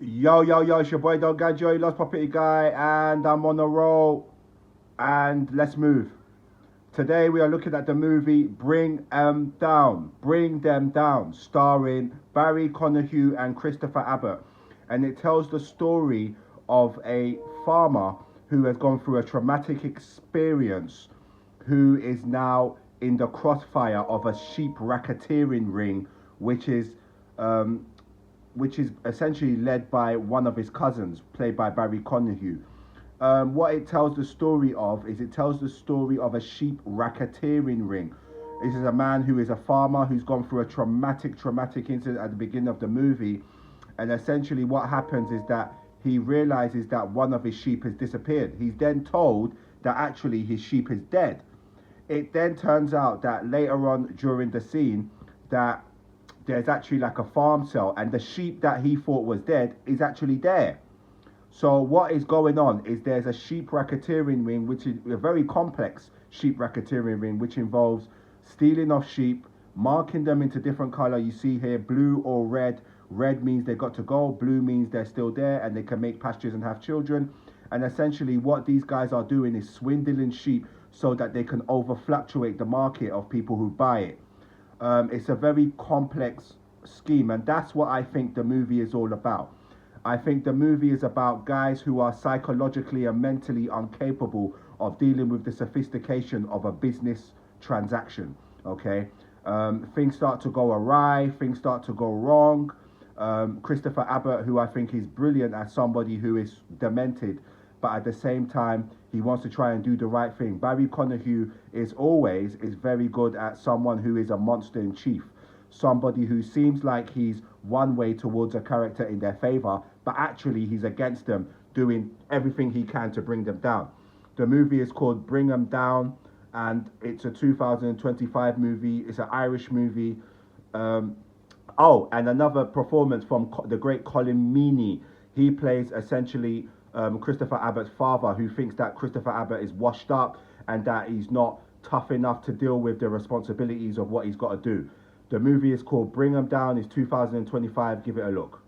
Yo, yo, yo, it's your boy Don Gadjo, Lost Property Guy, and I'm on a roll. And let's move. Today we are looking at the movie Bring Them Down, starring Barry Conahue and Christopher Abbott. And it tells the story of a farmer who has gone through a traumatic experience, who is now in the crossfire of a sheep racketeering ring, which is um, which is essentially led by one of his cousins, played by Barry Conahue. What it tells the story of is it tells the story of a sheep racketeering ring. This is a man who is a farmer who's gone through a traumatic incident at the beginning of the movie, and essentially what happens is that he realizes that one of his sheep has disappeared. He's then told that actually his sheep is dead. It then turns out that later on during the scene that there's actually like a farm cell, and the sheep that he thought was dead is actually there. So what is going on is there's a sheep racketeering ring, which is a very complex sheep racketeering ring, which involves stealing of sheep, marking them into different color. You see here blue or red. Red means they got to go, blue means they're still there and they can make pastures and have children. And essentially what these guys are doing is swindling sheep so that they can over fluctuate the market of people who buy it. It's a very complex scheme, and that's what I think the movie is all about. I think the movie is about guys who are psychologically and mentally incapable of dealing with the sophistication of a business transaction. Okay, things start to go awry, things start to go wrong. Christopher Abbott, who I think is brilliant as somebody who is demented, but at the same time he wants to try and do the right thing. Barry Conahue is very good at someone who is a monster in chief, somebody who seems like he's one way towards a character in their favor, but actually he's against them, doing everything he can to bring them down. The movie is called Bring Them Down, and it's a 2025 movie. It's an Irish movie. Um, Oh, and another performance from the great Colin Meaney. He plays essentially Christopher Abbott's father, who thinks that Christopher Abbott is washed up and that he's not tough enough to deal with the responsibilities of what he's got to do. The movie is called Bring 'Em Down. It's 2025. Give it a look.